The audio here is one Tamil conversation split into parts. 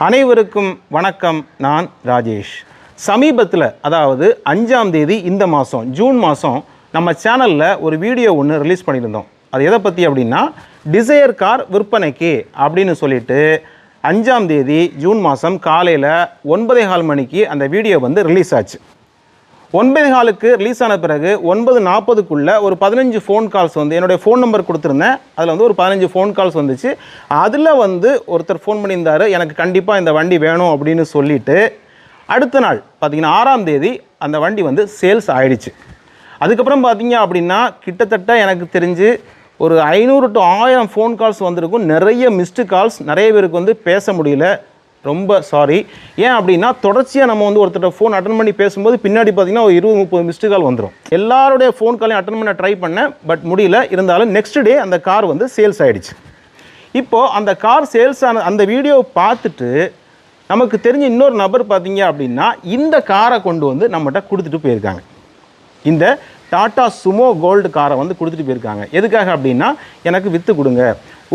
அனைவருக்கும் வணக்கம். நான் ராஜேஷ். சமீபத்தில் அதாவது 5ஆம் தேதி இந்த மாதம் ஜூன் மாதம் நம்ம சேனலில் ஒரு வீடியோ ஒன்று ரிலீஸ் பண்ணியிருந்தோம். அது எதை பற்றி அப்படின்னா டிசையர் கார் விற்பனைக்கு அப்படின்னு சொல்லிட்டு 5ஆம் தேதி ஜூன் மாதம் காலையில் 9:15 மணிக்கு அந்த வீடியோ வந்து ரிலீஸ் ஆச்சு. 9:15க்கு ரிலீஸ் ஆன பிறகு 9:40க்குள்ளே ஒரு 15 ஃபோன் கால்ஸ் வந்து என்னுடைய ஃபோன் நம்பர் கொடுத்துருந்தேன். அதில் வந்து ஒரு 15 ஃபோன் கால்ஸ் வந்துச்சு. அதில் வந்து ஒருத்தர் ஃபோன் பண்ணியிருந்தார், எனக்கு கண்டிப்பாக இந்த வண்டி வேணும் அப்படின்னு சொல்லிவிட்டு. அடுத்த நாள் பார்த்திங்கன்னா 6ஆம் தேதி அந்த வண்டி வந்து சேல்ஸ் ஆகிடுச்சு. அதுக்கப்புறம் பார்த்திங்க அப்படின்னா கிட்டத்தட்ட எனக்கு தெரிஞ்சு ஒரு 500 to 1000 ஃபோன் கால்ஸ் வந்திருக்கும். நிறைய மிஸ்டு கால்ஸ், நிறைய பேருக்கு வந்து பேச முடியல. ரொம்ப சாரி. ஏன் அப்படின்னா தொடர்ச்சியாக நம்ம வந்து ஒருத்தர் ஃபோன் அட்டன் பண்ணி பேசும்போது பின்னாடி பார்த்திங்கன்னா ஒரு 20-30 மிஸ்டு கால் வந்துடும். எல்லாருடைய ஃபோன் காலையும் அட்டன் பண்ண ட்ரை பண்ணேன், பட் முடியல. இருந்தாலும் நெக்ஸ்ட் டே அந்த கார் வந்து சேல்ஸ் ஆகிடுச்சு. இப்போது அந்த கார் சேல்ஸ் ஆன அந்த வீடியோவை பார்த்துட்டு நமக்கு தெரிஞ்ச இன்னொரு நபர் பார்த்திங்க அப்படின்னா இந்த காரை கொண்டு வந்து நம்மகிட்ட கொடுத்துட்டு போயிருக்காங்க. இந்த டாடா சுமோ கோல்டு காரை வந்து கொடுத்துட்டு போயிருக்காங்க. எதுக்காக அப்படின்னா எனக்கு விற்று கொடுங்க,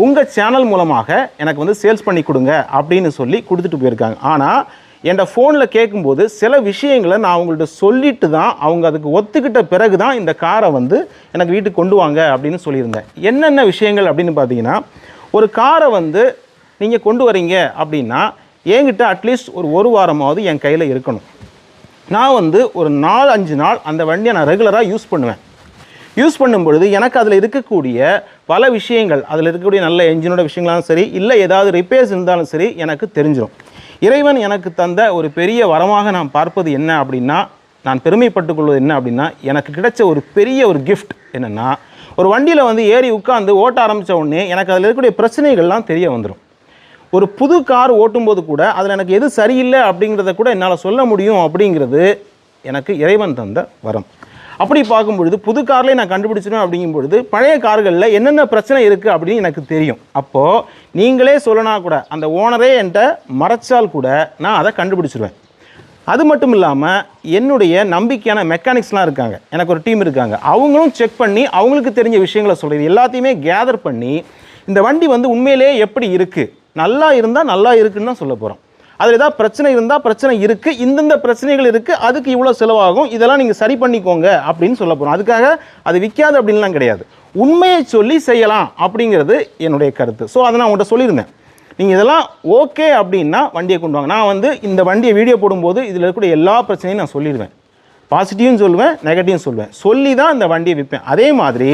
உங்கள் சேனல் மூலமாக எனக்கு வந்து சேல்ஸ் பண்ணி கொடுங்க அப்படின்னு சொல்லி கொடுத்துட்டு போயிருக்காங்க. ஆனால் என்கிட்ட ஃபோனில் கேட்கும்போது சில விஷயங்களை நான் அவங்கள்ட்ட சொல்லிட்டு தான் அவங்க அதுக்கு ஒத்துக்கிட்ட பிறகு தான் இந்த காரை வந்து எனக்கு வீட்டுக்கு கொண்டு வாங்க அப்படின்னு சொல்லியிருந்தேன். என்னென்ன விஷயங்கள் அப்படின்னு பார்த்தீங்கன்னா, ஒரு காரை வந்து நீங்கள் கொண்டு வரீங்க அப்படின்னா என்கிட்ட அட்லீஸ்ட் ஒரு வாரமாவது என் கையில் இருக்கணும். நான் வந்து ஒரு 4-5 நாள் அந்த வண்டியை நான் ரெகுலராக யூஸ் பண்ணுவேன். யூஸ் பண்ணும்பொழுது எனக்கு அதில் இருக்கக்கூடிய பல விஷயங்கள், அதில் இருக்கக்கூடிய நல்ல என்ஜினோட விஷயங்களாலும் சரி, இல்லை ஏதாவது ரிப்பேர்ஸ் இருந்தாலும் சரி எனக்கு தெரிஞ்சிடும். இறைவன் எனக்கு தந்த ஒரு பெரிய வரமாக நான் பார்ப்பது என்ன அப்படின்னா, நான் பெருமைப்பட்டுக் கொள்வது என்ன அப்படின்னா, எனக்கு கிடைச்ச ஒரு பெரிய ஒரு கிஃப்ட் என்னென்னா, ஒரு வண்டியில் வந்து ஏறி உட்காந்து ஓட்ட ஆரம்பித்த உடனே எனக்கு அதில் இருக்கக்கூடிய பிரச்சனைகள்லாம் தெரிய வந்துடும். ஒரு புது கார் ஓட்டும்போது கூட அதில் எனக்கு எது சரியில்லை அப்படிங்கிறத கூட என்னால் சொல்ல முடியும். அப்படிங்கிறது எனக்கு இறைவன் தந்த வரம். அப்படி பார்க்கும்பொழுது புது கார்லேயே நான் கண்டுபிடிச்சிடும். அப்படிங்கும்பொழுது பழைய கார்களில் என்னென்ன பிரச்சனை இருக்குது அப்படின்னு எனக்கு தெரியும். அப்போது நீங்களே சொல்லனா கூட, அந்த ஓனரே என்கிட்ட மறைச்சால் கூட நான் அதை கண்டுபிடிச்சிடுவேன். அது மட்டும் இல்லாமல் என்னுடைய நம்பிக்கையான மெக்கானிக்ஸ்லாம் இருக்காங்க, எனக்கு ஒரு டீம் இருக்காங்க. அவங்களும் செக் பண்ணி அவங்களுக்கு தெரிஞ்ச விஷயங்களை சொல்கிறது எல்லாத்தையுமே கேதர் பண்ணி இந்த வண்டி வந்து உண்மையிலேயே எப்படி இருக்குது, நல்லா இருந்தால் நல்லா இருக்குன்னு தான் சொல்ல போகிறோம். அதில் ஏதாவது பிரச்சனை இருந்தால் பிரச்சனை இருக்குது, இந்தந்த பிரச்சனைகள் இருக்குது, அதுக்கு இவ்வளோ செலவாகும், இதெல்லாம் நீங்கள் சரி பண்ணிக்கோங்க அப்படின்னு சொல்ல போகிறோம். அதுக்காக அது விற்காது அப்படின்லாம் கிடையாது, உண்மையை சொல்லி செய்யலாம் அப்படிங்கிறது என்னுடைய கருத்து. ஸோ அதை நான் உங்கள்கிட்ட சொல்லியிருந்தேன். நீங்கள் இதெல்லாம் ஓகே அப்படின்னா வண்டியை கொண்டு வாங்க. நான் வந்து இந்த வண்டியை வீடியோ போடும்போது இதில் இருக்கக்கூடிய எல்லா பிரச்சனையும் நான் சொல்லிடுவேன். பாசிட்டிவும் சொல்லுவேன், நெகட்டிவும் சொல்லுவேன். சொல்லி தான் இந்த வண்டியை விற்பேன். அதே மாதிரி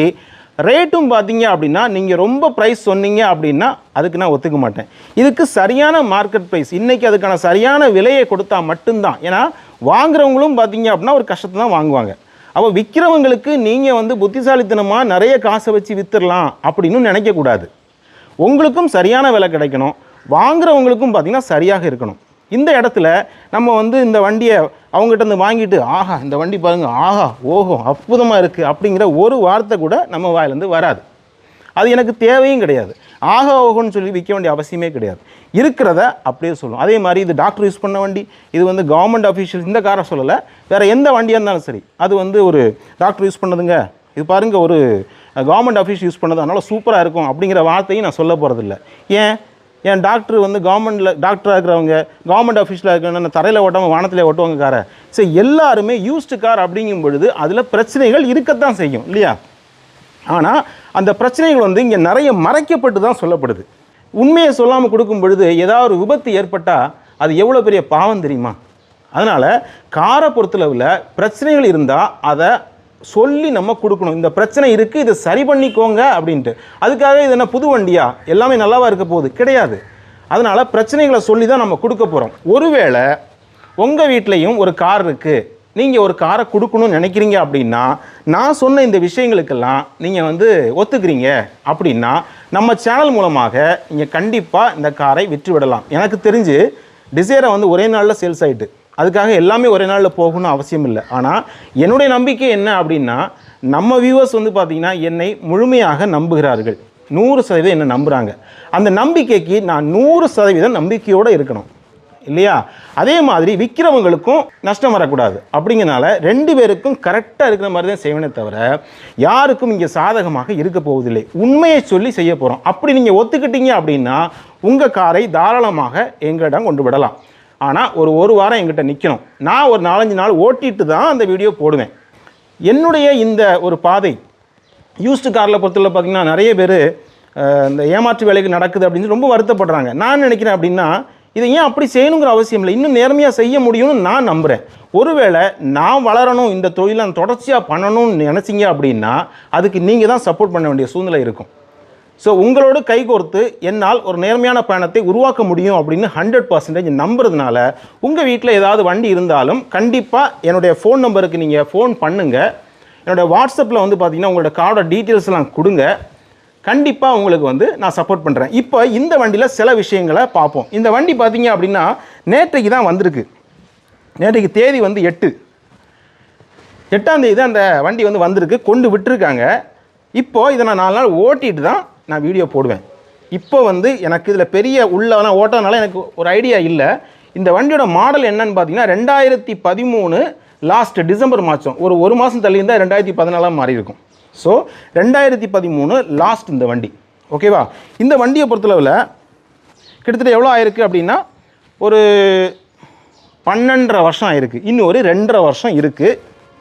ரேட்டும் பார்த்தீங்க அப்படின்னா நீங்கள் ரொம்ப ப்ரைஸ் சொன்னீங்க அப்படின்னா அதுக்கு நான் ஒத்துக்க மாட்டேன். இதுக்கு சரியான மார்க்கெட் ப்ரைஸ், இன்றைக்கி அதுக்கான சரியான விலையை கொடுத்தா மட்டும்தான். ஏன்னா வாங்குறவங்களும் பார்த்தீங்க அப்படின்னா ஒரு கஷ்டத்தை தான் வாங்குவாங்க. அப்போ விற்கிறவங்களுக்கு நீங்கள் வந்து புத்திசாலித்தனமாக நிறைய காசை வச்சு விற்றுடலாம் அப்படின்னு நினைக்கக்கூடாது. உங்களுக்கும் சரியான விலை கிடைக்கணும், வாங்குறவங்களுக்கும் பார்த்திங்கன்னா சரியாக இருக்கணும். இந்த இடத்துல நம்ம வந்து இந்த வண்டியை அவங்ககிட்ட இருந்து வாங்கிட்டு ஆஹா இந்த வண்டி பாருங்கள், ஆஹா ஓஹோ அற்புதமாக இருக்குது அப்படிங்கிற ஒரு வார்த்தை கூட நம்ம வாயிலேருந்து வராது. அது எனக்கு தேவையும் கிடையாது. ஆஹா ஓஹோன்னு சொல்லி விற்க வேண்டிய அவசியமே கிடையாது. இருக்கிறத அப்படியே சொல்லணும். அதே மாதிரி இது டாக்டர் யூஸ் பண்ண வண்டி, இது வந்து கவர்மெண்ட் அஃபீஷியல்ஸ், இந்த காரை சொல்லலை, வேறு எந்த வண்டியாக இருந்தாலும் சரி, அது வந்து ஒரு டாக்டர் யூஸ் பண்ணதுங்க, இது பாருங்கள் ஒரு கவர்மெண்ட் ஆஃபீஸ் யூஸ் பண்ணது அதனால் சூப்பராக இருக்கும் அப்படிங்கிற வார்த்தையும் நான் சொல்ல போகிறதில்ல. ஏன் டாக்டர் வந்து கவர்மெண்ட்டில் டாக்டராக இருக்கிறவங்க, கவர்மெண்ட் ஆஃபீஸில் இருக்கிறவங்க தரையில் ஓட்டாமல் வானத்தில் ஓட்டுவாங்க காரை. ஸோ எல்லாருமே யூஸ்டு கார் அப்படிங்கும் பொழுது அதில் பிரச்சனைகள் இருக்கத்தான் செய்யும் இல்லையா? ஆனால் அந்த பிரச்சனைகள் வந்து இங்கே நிறைய மறைக்கப்பட்டு தான் சொல்லப்படுது. உண்மையை சொல்லாமல் கொடுக்கும் பொழுது ஏதாவது ஒரு விபத்து ஏற்பட்டால் அது எவ்வளோ பெரிய பாவம் தெரியுமா? அதனால் காரை பொறுத்தளவில் பிரச்சனைகள் இருந்தால் அதை சொல்லி நம்ம கொடுக்கணும். இந்த பிரச்சனை இருக்குது, இதை சரி பண்ணிக்கோங்க அப்படின்ட்டு. அதுக்காக இது என்ன புது வண்டியா, எல்லாமே நல்லாவா இருக்க போகுது? கிடையாது. அதனால் பிரச்சனைகளை சொல்லி தான் நம்ம கொடுக்க போகிறோம். ஒருவேளை உங்கள் வீட்லேயும் ஒரு கார் இருக்குது, நீங்கள் ஒரு காரை கொடுக்கணும்னு நினைக்கிறீங்க அப்படின்னா, நான் சொன்ன இந்த விஷயங்களுக்கெல்லாம் நீங்கள் வந்து ஒத்துக்கிறீங்க அப்படின்னா நம்ம சேனல் மூலமாக நீங்கள் கண்டிப்பாக இந்த காரை விற்று விடலாம். எனக்கு தெரிஞ்சு டிசைரை வந்து ஒரே நாளில் சேல்ஸ் ஆகிட்டு, அதுக்காக எல்லாமே ஒரே நாளில் போகணும்னு அவசியம் இல்லை. ஆனால் என்னுடைய நம்பிக்கை என்ன அப்படின்னா, நம்ம வியூவர்ஸ் வந்து பார்த்திங்கன்னா என்னை முழுமையாக நம்புகிறார்கள். 100% என்னை நம்புகிறாங்க. அந்த நம்பிக்கைக்கு நான் 100% நம்பிக்கையோடு இருக்கணும். இல்லையா? அதே மாதிரி விற்கிறவங்களுக்கும் நஷ்டம் வரக்கூடாது. அப்படிங்கிறனால 2 பேருக்கும் கரெக்டாக இருக்கிற மாதிரி தான் செய்வேனே தவிர யாருக்கும் இங்கே சாதகமாக இருக்க போவதில்லை. உண்மையை சொல்லி செய்ய போகிறோம். அப்படி நீங்கள் ஒத்துக்கிட்டீங்க அப்படின்னா உங்கள் காரை தாராளமாக எங்களிடம் கொண்டு விடலாம். ஆனால் ஒரு வாரம் எங்கிட்ட நிற்கணும். நான் ஒரு 4-5 நாள் ஓட்டிட்டு தான் அந்த வீடியோ போடுவேன். என்னுடைய இந்த ஒரு பாதை யூஸ்டு காரில் பொறுத்தவரை பார்த்திங்கன்னா நிறைய பேர் இந்த ஏமாற்று வேலைக்கு நடக்குது அப்படின்னு ரொம்ப வருத்தப்படுறாங்க. நான் நினைக்கிறேன் அப்படின்னா இதை ஏன் அப்படி செய்யணுங்கிற அவசியம் இல்லை, இன்னும் நேர்மையாக செய்ய முடியும்னு நான் நம்புகிறேன். ஒருவேளை நான் வளரணும், இந்த தொழிலை நான் தொடர்ச்சியாக பண்ணணும்னு நினச்சிங்க அப்படின்னா அதுக்கு நீங்கள் தான் சப்போர்ட் பண்ண வேண்டிய சூழ்நிலை இருக்கும். ஸோ உங்களோட கைகோர்த்து என்னால் ஒரு நேர்மையான பயணத்தை உருவாக்க முடியும் அப்படின்னு 100% நம்புறதுனால உங்கள் வீட்டில் ஏதாவது வண்டி இருந்தாலும் கண்டிப்பாக என்னுடைய ஃபோன் நம்பருக்கு நீங்கள் ஃபோன் பண்ணுங்கள். என்னோடய வாட்ஸ்அப்பில் வந்து பார்த்திங்கன்னா உங்களோட கார்டோட டீட்டெயில்ஸ்லாம் கொடுங்க. கண்டிப்பாக உங்களுக்கு வந்து நான் சப்போர்ட் பண்ணுறேன். இப்போ இந்த வண்டியில் சில விஷயங்களை பார்ப்போம். இந்த வண்டி பார்த்தீங்க அப்படின்னா நேற்றைக்கு தான் வந்திருக்கு. நேற்றைக்கு தேதி வந்து 8ஆம் தேதி தான் அந்த வண்டி வந்து வந்திருக்கு, கொண்டு விட்டுருக்காங்க. இப்போது இதை நான் 4 நாள் ஓட்டிட்டு தான் நான் வீடியோ போடுவேன். இப்போ வந்து எனக்கு இதில் பெரிய உள்ளலாம் ஓட்டனால எனக்கு ஒரு ஐடியா இல்லை. இந்த வண்டியோட மாடல் என்னன்னு பார்த்தீங்கன்னா 2013 லாஸ்ட் டிசம்பர் மாதம், ஒரு மாதம் தள்ளி இருந்தால் 2014 மாறி இருக்கும். ஸோ 2013 லாஸ்ட் இந்த வண்டி. ஓகேவா? இந்த வண்டியை பொறுத்தளவில் கிட்டத்தட்ட எவ்வளோ ஆயிருக்கு அப்படின்னா ஒரு 12.5 வருஷம் ஆயிருக்கு. இன்னும் ஒரு 2.5 வருஷம் இருக்குது.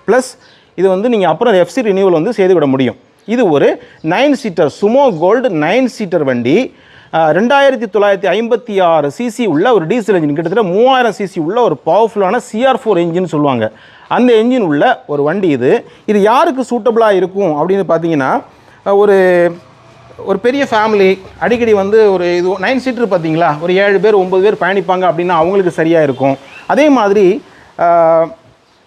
ப்ளஸ் இது வந்து நீங்கள் அப்புறம் எஃப்சி ரினியூவல் வந்து செய்து விட முடியும். இது ஒரு 9 சீட்டர் சுமோ கோல்டு 9 சீட்டர் வண்டி. 2956 சிசி உள்ள ஒரு டீசல் என்ஜின், கிட்டத்தட்ட 3000 சிசி உள்ள ஒரு பவர்ஃபுல்லான CR4 என்ஜின் சொல்லுவாங்க, அந்த என்ஜின் உள்ள ஒரு வண்டி இது. இது யாருக்கு சூட்டபுளாக இருக்கும் அப்படின்னு பார்த்தீங்கன்னா ஒரு பெரிய ஃபேமிலி அடிக்கடி வந்து ஒரு இது 9 சீட்டர் பார்த்தீங்களா, ஒரு 7 பேர் 9 பேர் பயணிப்பாங்க அப்படின்னா அவங்களுக்கு சரியாக இருக்கும். அதே மாதிரி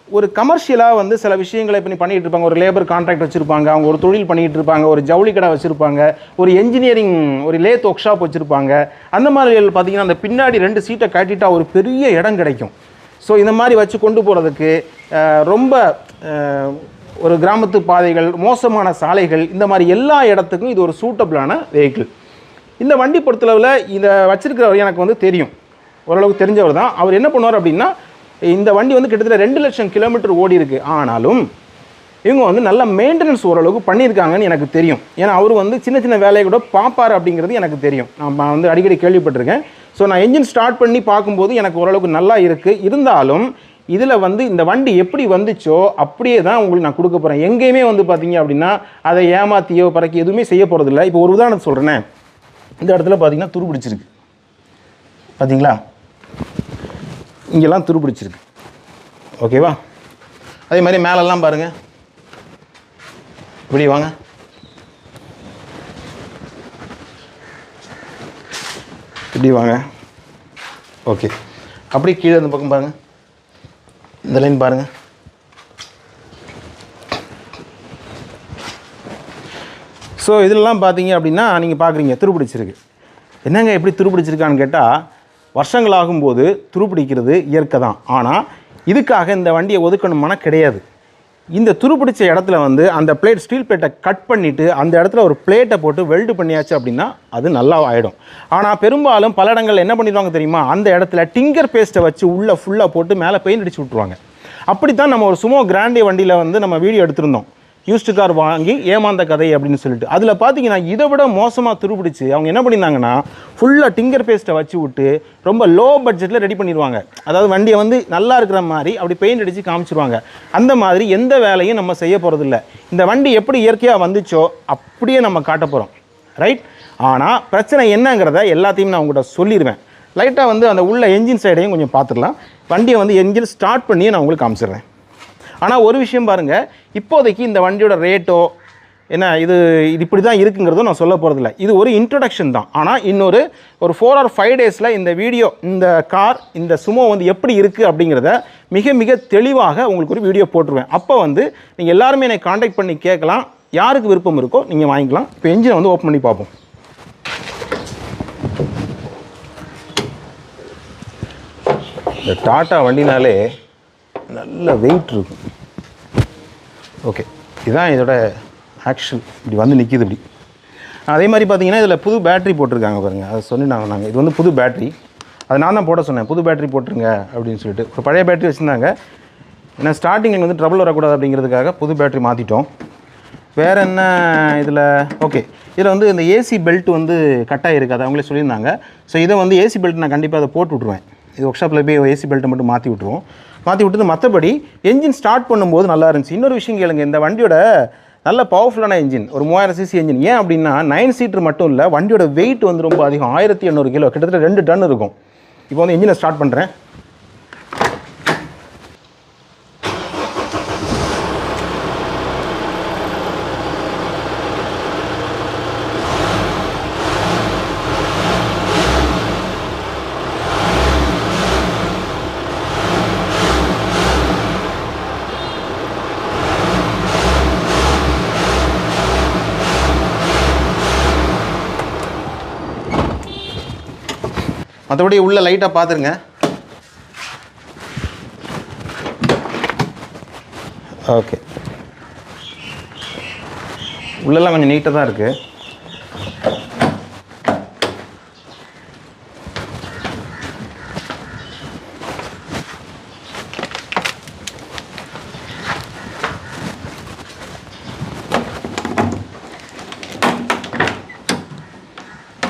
ஒரு கமர்ஷியலாக வந்து சில விஷயங்களை இப்போ பண்ணிகிட்டு இருப்பாங்க. ஒரு லேபர் கான்ட்ராக்ட் வச்சுருப்பாங்க, அவங்க ஒரு தொழில் பண்ணிகிட்டு இருப்பாங்க, ஒரு ஜவுளி கடை வச்சுருப்பாங்க, ஒரு என்ஜினியரிங் ஒரு லேத் ஒர்க் ஷாப் வச்சுருப்பாங்க. அந்த மாதிரி பார்த்தீங்கன்னா அந்த பின்னாடி 2 சீட்டை கட்டிட்டா ஒரு பெரிய இடம் கிடைக்கும். ஸோ இந்த மாதிரி வச்சு கொண்டு போகிறதுக்கு ரொம்ப ஒரு கிராமத்து பாதைகள், மோசமான சாலைகள், இந்த மாதிரி எல்லா இடத்துக்கும் இது ஒரு சூட்டபிளான வெஹிக்கிள். இந்த வண்டி பொறுத்தளவில் இதை வச்சுருக்கிறவர் எனக்கு வந்து தெரியும், ஓரளவுக்கு தெரிஞ்சவர் தான். அவர் என்ன பண்ணுவார் அப்படின்னா இந்த வண்டி வந்து கிட்டத்தட்ட 2 லட்சம் கிலோமீட்டர் ஓடி இருக்குது. ஆனாலும் இவங்க வந்து நல்ல மெயின்டெனன்ஸ் ஓரளவுக்கு பண்ணியிருக்காங்கன்னு எனக்கு தெரியும். ஏன்னா அவர் வந்து சின்ன சின்ன வேலையை கூட பார்ப்பார் அப்படிங்கிறது எனக்கு தெரியும். நான் வந்து அடிக்கடி கேள்விப்பட்டிருக்கேன். ஸோ நான் என்ஜின் ஸ்டார்ட் பண்ணி பார்க்கும்போது எனக்கு ஓரளவுக்கு நல்லா இருக்குது. இருந்தாலும் இதில் வந்து இந்த வண்டி எப்படி வந்துச்சோ அப்படியே தான் உங்களுக்கு நான் கொடுக்க போகிறேன். எங்கேயுமே வந்து பார்த்தீங்க அப்படின்னா அதை ஏமாற்றியோ பறக்கி எதுவுமே செய்ய போகிறதில்ல. இப்போ ஒரு உதாரணத்தை சொல்கிறேனே, இந்த இடத்துல பார்த்தீங்கன்னா துரு பிடிச்சிருக்கு பார்த்தீங்களா, இங்கெல்லாம் துரு பிடிச்சிருக்கு. ஓகேவா? அதே மாதிரி மேலெல்லாம் பாருங்கள், இப்படி வாங்க, இப்படி வாங்க. ஓகே, அப்படி கீழே இந்த பக்கம் பாருங்கள், இந்த லைன் பாருங்கள். ஸோ இதெல்லாம் பார்த்தீங்க அப்படின்னா நீங்கள் பார்க்குறீங்க துருப்பிடிச்சிருக்கு. என்னங்க எப்படி துருப்பிடிச்சிருக்கான்னு கேட்டால், வருஷங்களாகும்போது துருப்பிடிக்கிறது இயற்கை தான். ஆனால் இதுக்காக இந்த வண்டியை ஒதுக்கணுமானா கிடையாது. இந்த துருப்பிடிச்ச இடத்துல வந்து அந்த பிளேட் ஸ்டீல் பிளேட்டை கட் பண்ணிவிட்டு அந்த இடத்துல ஒரு பிளேட்டை போட்டு வெல்டு பண்ணியாச்சு அப்படின்னா அது நல்லா ஆகிடும். ஆனால் பெரும்பாலும் பல இடங்கள் என்ன பண்ணிடுவாங்க தெரியுமா, அந்த இடத்துல டிங்கர் பேஸ்ட்டை வச்சு உள்ளே ஃபுல்லாக போட்டு மேலே பெயிண்ட் அடிச்சு விட்ருவாங்க. அப்படி தான் நம்ம ஒரு சுமோ கிராண்டே வண்டியில் வந்து நம்ம வீடியோ எடுத்திருந்தோம், யூஸ்டு கார் வாங்கி ஏமாந்த கதை அப்படின்னு சொல்லிட்டு. அதில் பார்த்தீங்கன்னா இதை விட மோசமாக துருப்பிடிச்சு அவங்க என்ன பண்ணியிருந்தாங்கன்னா ஃபுல்லாக டிங்கர் பேஸ்ட்டை வச்சு விட்டு ரொம்ப லோ பட்ஜெட்டில் ரெடி பண்ணிடுவாங்க. அதாவது வண்டியை வந்து நல்லா இருக்கிற மாதிரி அப்படி பெயிண்ட் அடித்து காமிச்சிருவாங்க. அந்த மாதிரி எந்த வேலையும் நம்ம செய்ய போகிறதில்ல. இந்த வண்டி எப்படி இயற்கையாக வந்துச்சோ அப்படியே நம்ம காட்ட போகிறோம், ரைட்? ஆனால் பிரச்சனை என்னங்கிறத எல்லாத்தையும் நான் உங்கள்கிட்ட சொல்லிடுவேன். லைட்டாக வந்து அந்த உள்ள என்ஜின் சைடையும் கொஞ்சம் பார்த்துடலாம். வண்டியை வந்து என்ஜின் ஸ்டார்ட் பண்ணியே நான் உங்களுக்கு காமிச்சிடுறேன். ஆனால் ஒரு விஷயம் பாருங்கள், இப்போதைக்கு இந்த வண்டியோட ரேட்டோ என்ன இது இப்படி தான் இருக்குங்கிறதும் நான் சொல்ல போகிறதில்ல. இது ஒரு இன்ட்ரொடக்ஷன் தான். ஆனால் இன்னொரு 4 or 5 டேஸில் இந்த வீடியோ, இந்த கார், இந்த சுமோ வந்து எப்படி இருக்குது அப்படிங்கிறத மிக மிக தெளிவாக உங்களுக்கு ஒரு வீடியோ போட்டுருவேன். அப்போ வந்து நீங்கள் எல்லாருமே என்னை காண்டாக்ட் பண்ணி கேட்கலாம், யாருக்கு விருப்பம் இருக்கோ நீங்கள் வாங்கிக்கலாம். இப்போ என்ஜினை வந்து ஓப்பன் பண்ணி பார்ப்போம். இந்த டாட்டா வண்டினாலே நல்ல வெயிட் இருக்கும். ஓகே, இதுதான் இதோட ஆக்ஷன். இப்படி வந்து நிற்கிது இப்படி. அதே மாதிரி பார்த்தீங்கன்னா இதில் புது பேட்ரி போட்டிருக்காங்க பாருங்கள், அதை சொல்லி நாங்கள் இது வந்து புது பேட்ரி. அது நான் தான் போட சொன்னேன், புது பேட்டரி போட்டுருங்க அப்படின்னு சொல்லிட்டு. ஒரு பழைய பேட்டரி வச்சுருந்தாங்க, ஏன்னா ஸ்டார்டிங்கில் வந்து ட்ரபிள் வரக்கூடாது அப்படிங்கிறதுக்காக புது பேட்டரி மாற்றிட்டோம். வேறு என்ன இதில் ஓகே, இதில் வந்து இந்த ஏசி பெல்ட் வந்து கட்டாக இருக்காது, அவங்களே சொல்லியிருந்தாங்க. ஸோ இதை வந்து ஏசி பெல்ட் நான் கண்டிப்பாக அதை போட்டு விட்ருவேன். இது ஒர்க் ஷாப்பில் போய் ஏசி பெல்ட்டை மட்டும் மாற்றி விட்ருவோம். மாற்றி விட்டுட்டு மற்றபடி என்ஜின் ஸ்டார்ட் பண்ணும்போது நல்லா இருந்துச்சு. இன்னொரு விஷயம் கேளுங்க, இந்த வண்டியோட நல்ல பவர்ஃபுல்லான என்ஜின், ஒரு 3000 cc என்ஜின். ஏன் அப்படின்னா 9 சீட்டர் மட்டும் இல்லை, வண்டியோட வெயிட் வந்து ரொம்ப அதிகம், 1800 கிலோ, கிட்டத்தட்ட 2 டன் இருக்கும். இப்போ வந்து என்ஜினை ஸ்டார்ட் பண்ணுறேன். மற்றபடி உள்ள லைட்டாக பார்த்துருங்க. ஓகே, உள்ளெல்லாம் கொஞ்சம் நீட்டாக தான் இருக்குது.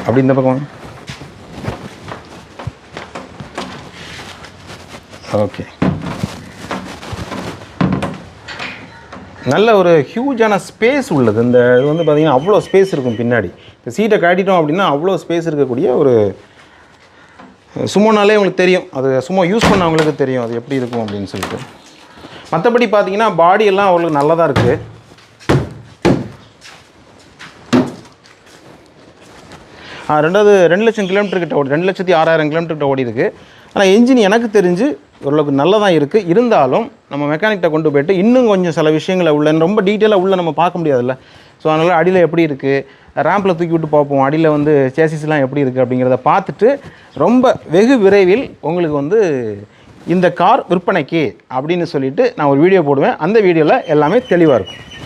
அப்படி இந்த பக்கம் ஓகே, நல்ல ஒரு ஹியூஜான ஸ்பேஸ் உள்ளது. இந்த இது வந்து பார்த்திங்கன்னா அவ்வளோ ஸ்பேஸ் இருக்கும் பின்னாடி. இந்த சீட்டை காட்டிட்டோம் அப்படின்னா அவ்வளோ ஸ்பேஸ் இருக்கக்கூடிய ஒரு சுமோனாலே உங்களுக்கு தெரியும், அது சும்மா யூஸ் பண்ணவங்களுக்கு தெரியும் அது எப்படி இருக்கும் அப்படின்னு சொல்லிட்டு. மற்றபடி பார்த்தீங்கன்னா பாடியெல்லாம் அவங்களுக்கு நல்லா தான் இருக்குது. ரெண்டாவது 2 லட்சம் கிலோமீட்டர் கிட்ட ஓடி, 2,06,000 கிலோமீட்டர் கிட்ட ஓடி இருக்குது. ஆனால் என்ஜின் எனக்கு தெரிஞ்சு ஓரளவுக்கு நல்லா தான் இருக்குது. இருந்தாலும் நம்ம மெக்கானிக்கிட்ட கொண்டு போய்ட்டு இன்னும் கொஞ்சம் சில விஷயங்களை உள்ள ரொம்ப டீட்டெயிலாக உள்ள நம்ம பார்க்க முடியாதுல்ல. ஸோ அதனால் அடியில் எப்படி இருக்குது, ரேம்பில் தூக்கி விட்டு பார்ப்போம், அடியில் வந்து சேசிஸ்லாம் எப்படி இருக்குது அப்படிங்கிறத பார்த்துட்டு ரொம்ப வெகு விரைவில் உங்களுக்கு வந்து இந்த கார் விற்பனைக்கு அப்படின்னு சொல்லிவிட்டு நான் ஒரு வீடியோ போடுவேன். அந்த வீடியோவில் எல்லாமே தெளிவாக இருக்கும்.